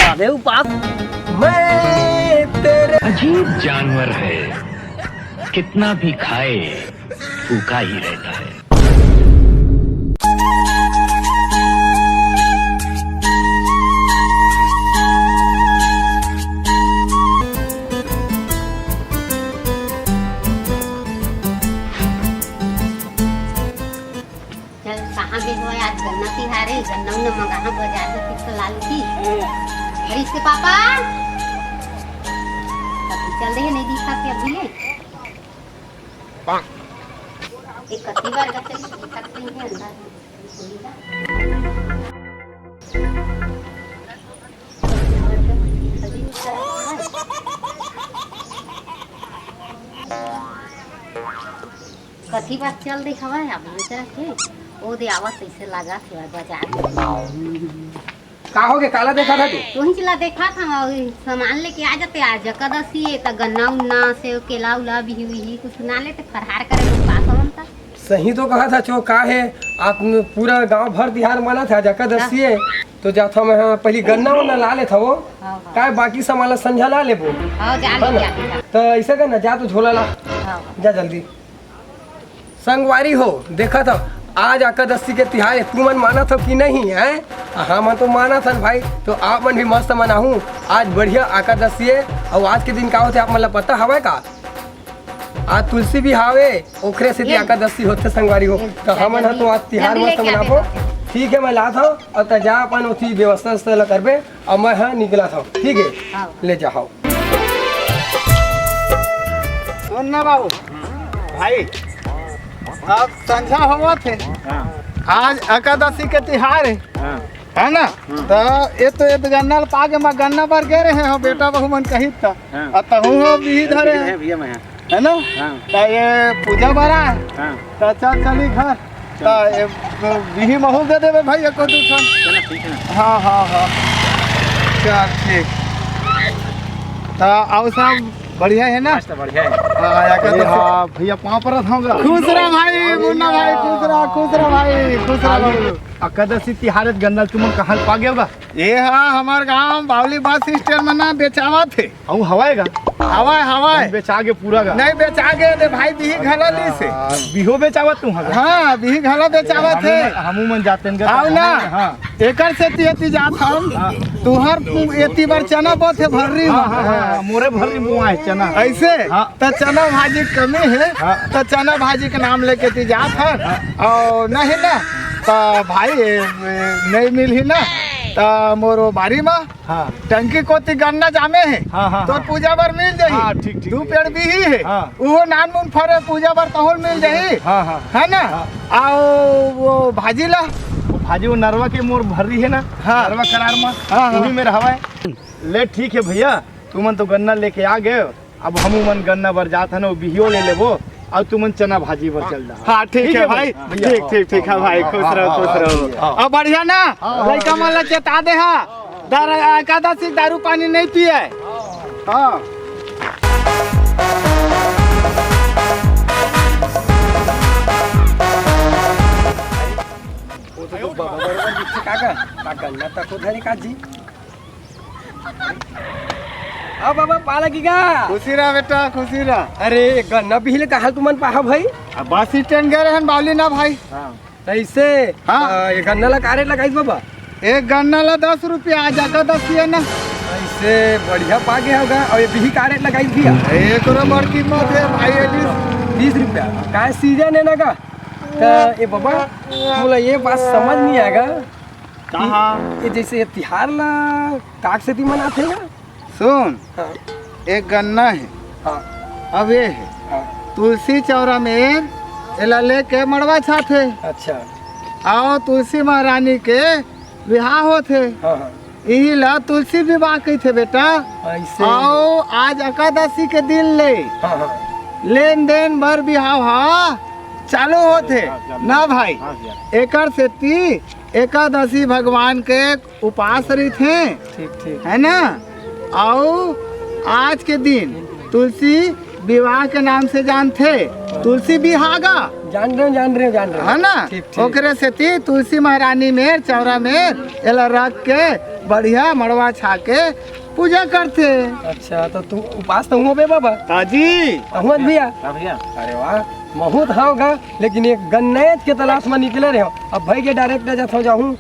अबे पास मैं तेरे अजीब जानवर है, कितना भी खाए भूखा ही रहता है। कहाँ गए हो आज? गन्ना तिहार है, गन्ना उन्ना मंगाना बाजार में फिर से लाल की। अरे इसके पापा अभी चल रहे नहीं दिखा के अभी ले एक कत्ती बार का चल सकते हैं अंदर कथी बात चल रही हवा है अब बेचारा के ओ दे आवत ऐसे लगा थे बाजार में। का हो गया? काला देखा था तू ही चला देखा था सामान लेके आ जाते आज कदसी है त गन्ना उन्ना से केला उला भी हुई कुछ ना लेते फरहार करे पास होता। सही तो कहा था चो का है आप पूरा गांव भर तिहार माना था जका दसिए तो जाता मैं पहले गन्ना वन्ना ला ले था वो का बाकी सामान संझा ला ले वो तो ऐसा कर ना जा तो झोला ला जा जल्दी। संगवारी हो देखा था आज एकादशी के तिहार है, तू मन माना था कि नहीं है? हाँ मैं तो माना था भाई, तो आप मन भी मस्त मना हूँ। आज बढ़िया एकादशी है और आज के दिन का होते आप मतलब पता हवा का आज तुलसी भी हावे ओखरे से एकादशी होते संगवारी हो तो हम तो आज तिहार मस्त मनाबो। ठीक है मैं ला था और तजा अपन उसी व्यवस्था करबे और मैं हाँ निकला था। ठीक है ले जाओ। सुन ना बाबू भाई अब संझा हुआ थे आज एकादशी के तिहार है ना तो ये गन्ना पाके मैं गन्ना पर गए रहे हो बेटा बहू मन कही था तहु हो भी धरे है ना तो ये पूजा बड़ा है तो चल चली घर तो बिही महू दे देवे भाई एको दूसरा। हाँ हाँ हाँ चल ठीक तो आओ सब बढ़िया है ना? बढ़िया है। हाँ भैया पाँव पर रखूंगा। खुश रहा भाई मुन्ना भाई खुश रहा भाई खुश रहा। एकादशी तिहार गन्ना तुम कहाँ पा गया होगा? ये हाँ हमारे गांव बावली बस स्टैंड में ना बेचावा थे। हम हवाएगा हवाए बेचा के पूरा गा नहीं बेचा के दे भाई बिही घला ली से बिहो बेचावा तुम? हाँ बिही घला बेचावा थे हमू मन जाते हैं आओ ना। हाँ एकर से तिहती जात हम तुहर एती बार चना बहुत है भर्री मोरे भर्री मुआ है चना ऐसे तो चना भाजी कमी है तो चना भाजी के नाम लेके ती जात है और नहीं ना तो भाई नहीं मिल ही ना तो मोरो बारी में टंकी को गन्ना जामे है तो पूजा बर मिल जाही। दू पेड़ भी ही है वो नान मुन फरे पूजा बर तहोल मिल जाही है ना। आओ वो भाजी ला भाजी वो नरवा के मोर भर्री है ना नरवा करार में वही मेरा हवा है। ले ठीक है भैया तुमन तो गन्ना लेके आ गए अब हम मन गन्ना बर जात है ना बिहियो ले लेबो और तुमन चना भाजी पर चल रहा। हाँ ठीक है भाई ठीक है भाई खुश रहो अब बढ़िया ना लड़का मन चेता दे एकादशी दारू पानी नहीं पिए। हाँ अब बाबा पाला की का खुशी रहा बेटा खुशी रहा। अरे गन्ना बिहिले कहा तुमन पाहा भाई? बस स्टैंड गए रहन बावली ना भाई ऐसे ये गन्ना ला कारे लगाई बाबा? एक गन्ना ला 10 रुपया आज एकादशी है ना ऐसे बढ़िया पा गया होगा और ये बिही कारे लगाई दिया एक बड़ कीमत है भाई 20 रुपया का सीजन है ना का तो ये बाबा बोला ये बात समझ नहीं आएगा ये जैसे तिहार ला काक से मनाते ना सुन एक गन्ना है अब ये है तुलसी चौरा में एला लेके मड़वा छाते। अच्छा आओ तुलसी महारानी के विवाह होते यही ला तुलसी विवाह कही थे बेटा ऐसे। आओ आज एकादशी के दिन ले लेन देन भर बिहाव चालू होते ना भाई एकर से ती एकादशी भगवान के उपास रही थे ठीक है ना। आओ आज के दिन तुलसी विवाह के नाम से जानते तुलसी बिहागा जान रहे हो है ना ओकरे से ती तुलसी महारानी में चौरा में एला रख के बढ़िया मड़वा छा के पूजा करते। अच्छा तो तू उपास तो हुआ बे बाबा? ताजी हुआ भैया? भैया अरे वाह बहुत हाँ लेकिन एक गन्नैत के तलाश में निकले रहे हो। अब भाई के डायरेक्ट जाता जाऊँ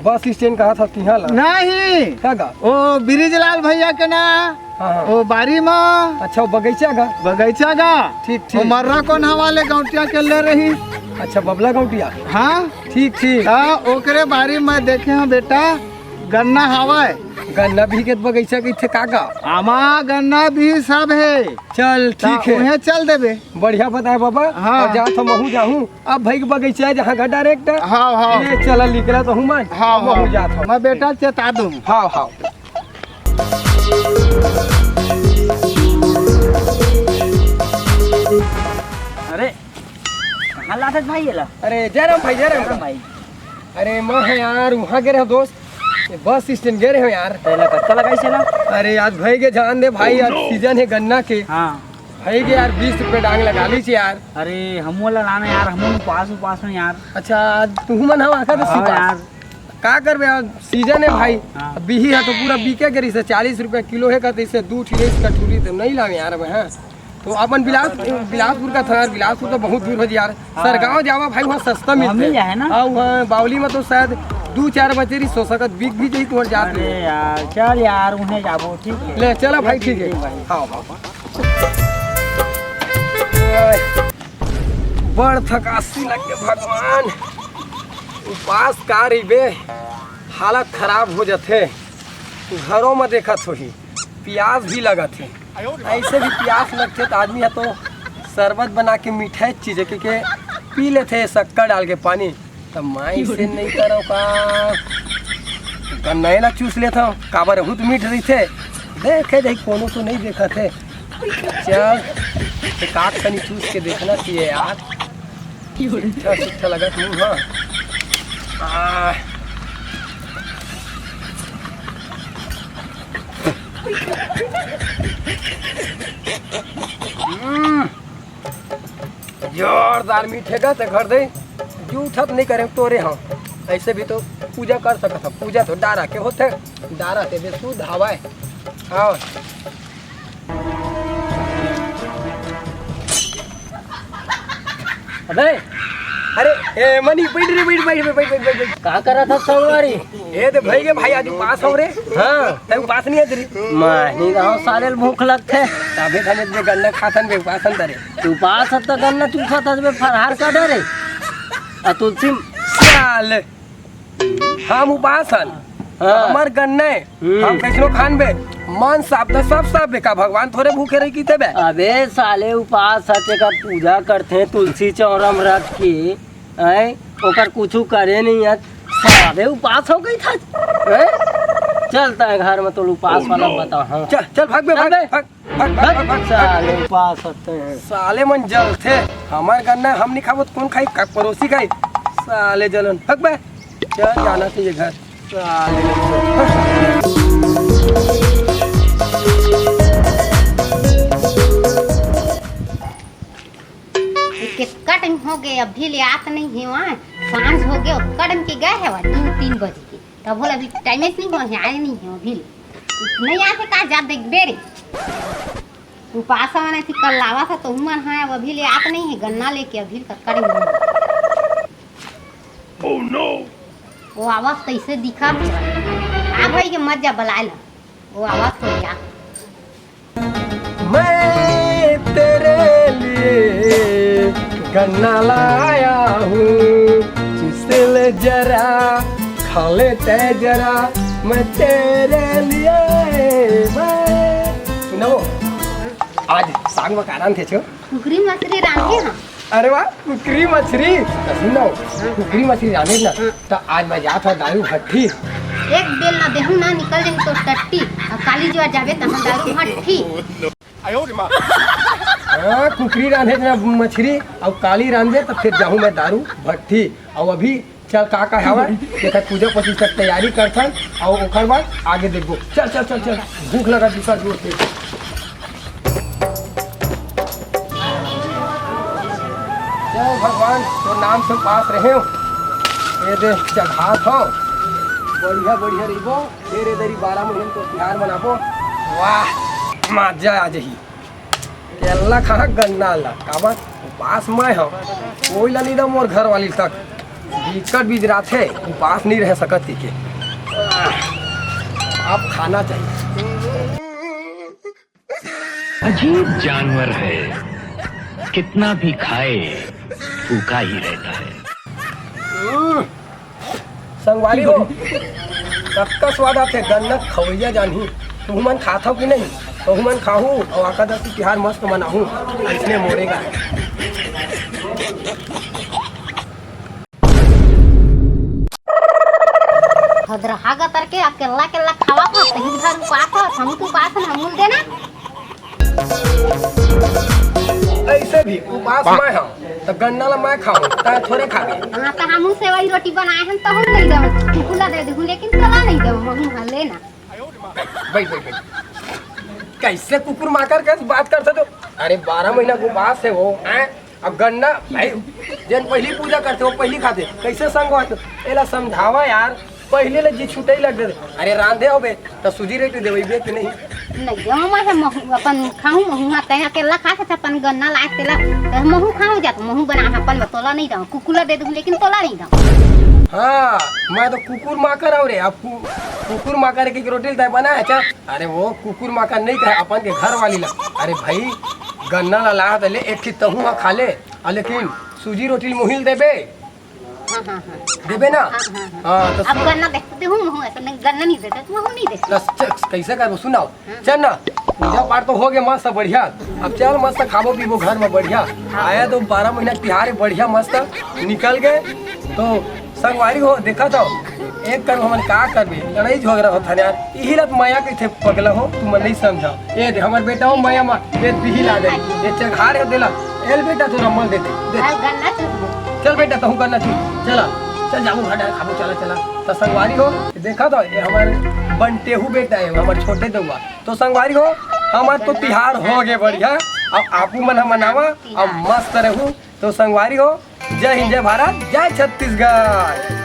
बस स्टैंड कहा था तिहा ला नहीं क्या गा? ओ बिरिजलाल भैया के ना हाँ ओ बारी में। अच्छा वो बगीचा गा? बगीचा गा ठीक वो ठीक। मर्रा कौन हवाले गौटिया के ले रही। अच्छा बबला गौटिया? हाँ ठीक ठीक। हाँ ओकरे बारी में देखे हैं बेटा गन्ना हवाए गन्ना भी के बगीचा के थे काका? आमा गन्ना भी सब है। चल ठीक है उन्हें चल देबे। बढ़िया पता है बाबा। हाँ। और जा तो महू जाऊँ अब भाई के बगीचा है जहाँ का डायरेक्ट। हाँ हाँ ये चला निकला तो हूँ मैं। हाँ महू जाता हूँ। मैं बेटा चेता दूँ। हाँ हाँ। अरे कहाँ लाते भाई ये ला? अरे जयराम भाई जयराम भाई अरे मैं है यार वहाँ गए रहे हो दोस्त ये बस स्टैंड गए रहे हो यार। पहले कत्ता लगाई चला। अरे आज भाई के जान दे भाई आज सीजन है गन्ना के। हाँ भाई के यार 20 रुपए डांग लगा ली थी यार। अरे हम वाला लाना यार, हम पास में यार। अच्छा तू मन हवा आखा तो हाँ सीधा यार का कर यार सीजन है भाई। हाँ। अब बिही है तो पूरा बिके करी से 40 रुपए किलो है का तो इसे 2 ठेस कटोरी तो नहीं लावे यार मैं। हाँ तो अपन बिलासपुर का था यार। बिलासपुर तो बहुत दूर है यार। सरगांव जावा भाई वहाँ सस्ता मिल मिलता जाए ना। हाँ वहाँ बावली में तो शायद 2-4 बचेरी सो सकत बिक भी जाई तुम्हारे जात अरे में। यार चल यार उन्हें जाबो ठीक है। ले चला भाई ठीक है। भाई। हाँ हाँ बड़ थकासी लगे भगवान उपास का रही बे हालत खराब हो जाते। घरों में देखत हो ही प्यास भी लगत है। ऐसे भी प्यास लगते तो आदमी है तो शरबत बना के मीठा चीज के पी लेते शक्कर डाल के पानी। तो मैं इसे नहीं करो का गन्ना ना चूस लेता हूँ काबर बहुत मीठ रही थे। देखे देख कोनो तो नहीं देखा थे। चल एक आध कनी चूस के देखना चाहिए यार। अच्छा लगा तुम। हाँ जोरदार मीठे का तो घर दे जूठत नहीं करे तोरे। हाँ ऐसे भी तो पूजा कर सकता। पूजा तो डारा के होते डारा ते भी शुद्ध हवा है। हाँ अबे अरे ए मनी बैठ का करा था सवारी? ए तो भाई के भाई आज पास हो रे। हाँ तेरे पास नहीं है तेरी नहीं रहो सारे भूख लगते। तबे थाने में गन्ना खातन बे पासन तरे तू पास तो गन्ना चूसा था बे फरहार का डरे। आ तुलसी साल हम उपासन हमार गन्ना है हम कैसनो खान बे मन साफ तो सब साफ बे का भगवान थोड़े भूखे रही की बे। अबे साले उपास सचे का पूजा करते तुलसी चौरम रख के हैं ओकर कुछ करे नहीं है साले उपास हो गई था। चलता है घर में तो उपास वाला बता। हाँ चल चल भाग बे भाग भाग साले उपास होते हैं। साले मन जल थे हमार गन्ना हम नहीं खाबो कौन खाई का पड़ोसी खाई साले जलन भाग बे। चल जाना चाहिए घर साले। कितना टाइम हो गया अभी ले आत नहीं है वहाँ। सांझ हो गया कदम के गए है 2-3 बजे के तब बोला अभी टाइम नहीं हुआ है आए नहीं है अभी नहीं आते का जा देख बेरे उपास वाला थी कल लावा था तो उमर हाँ अब अभी ले आत नहीं है गन्ना लेके अभी कड़े Oh no! वो आवाज कैसे दिखा आ भाई के मत जा बुला ला वो आवाज हो गया। मैं तेरे लिए गन्ना लाया हूँ जिसले जरा खा लेते जरा मैं तेरे लिए। मैं सुनो आज साग में कारण थे छो कुकरी मछली रांधे हाँ। अरे वाह कुकरी मछली तो सुनो कुकरी मछली रांधे ना तो आज मैं जाता दारू भट्टी एक बेल ना देहू ना निकल जाए तो टट्टी और काली जो जावे तो हम दारू भट्टी। हाँ कुकरी रांधे ना मछली और काली रांधे तो फिर जाऊँ मैं दारू भट्टी। और अभी चल का हवा देखा पूजा पची तक तैयारी करथन और ओकर बाद आगे देखो। चल चल चल चल भूख लगा दूसरा जोर से। चल भगवान तो नाम से पास रहे हो ये दे चढ़ा था बढ़िया बढ़िया रहिबो तेरे दरी 12 महीने तो तिहार मनाबो वाह मजा आ जही केला खा गन्ना ला काबर उपास मैं हम कोई ला नहीं दा मोर घर वाली तक बीचकट बीज रात है उपास नहीं रह सकत थी के अब खाना चाहिए। अजीब जानवर है, कितना भी खाए भूखा ही रहता है। संगवारी हो कक्का स्वाद आते गन्ना खवैया जानही तू मन खाता कि नहीं तो मन खाहू और एकादशी तिहार मस्त मनाहू इसलिए मोड़ेगा। हदरहागा करके अकेला अकेला खावा को तही भर उपास हमको उपास न मूल देना ऐसे भी उपास मैं हम तो गन्ना ला मैं खाऊं ता थोड़े खाबे। हां तो हमहू सेवई रोटी बनाए हम तो हम नहीं देव कुकुला दे दूं लेकिन तला नहीं देव हमहू हां लेना। बैठ कैसे कुकुर माकर कैसे बात करते तो अरे 12 महीना को उपास है वो हैं अब गन्ना भाई जन पहली पूजा करते वो पहली खाते कैसे संग हो एला समझावा यार पहले ले जी छुटे लग दे अरे रांधे होबे तो सूजी रेट देबे बे कि नहीं नहीं देव मैं अपन खाऊं महू तय अकेला खा के अपन गन्ना लाए तेला तो महू खाऊं जा महू बना अपन तोला नहीं दऊ कुकुला दे दूं लेकिन तोला नहीं दऊ। हाँ मैं तो कुकुर माकर और अब कुकुर माकर की रोटी तय बना है क्या अरे वो कुकुर माकर नहीं कहे अपन के घर वाली ला अरे भाई गन्ना ला ला ले एक ही तहू खा ले लेकिन सूजी रोटी मुहिल देबे हां देबे ना। हाँ तो अब गन्ना देखते हूं महू ऐसा नहीं गन्ना नहीं देते तो महू नहीं देते कैसे कर सुनाओ चल ना पूजा पाठ तो हो गया मस्त बढ़िया अब चल मस्त खाबो पीबो घर में बढ़िया आया तो 12 महीना तिहार बढ़िया मस्त निकल गए तो संगवारी हो देखा तो एक कर हमन का करबे लड़ाई झगड़ा होता यार यही लत माया के थे पगला हो तू मन नहीं समझा ए दे हमर बेटा हो माया मा ये बिही ला दे ये चघार है देला एल बेटा तू रमल दे दे गन्ना चल बेटा तू करना तू चला चल जाबू घाटा खाबो चला तो संगवारी हो देखा तो ये हमार बंटेहू बेटा है हमार छोटे दउआ तो संगवारी हो हमार तो तिहार हो गए बढ़िया अब आपू मन मनावा अब मस्त रहू तो संगवारी हो जय हिंद जय भारत जय छत्तीसगढ़।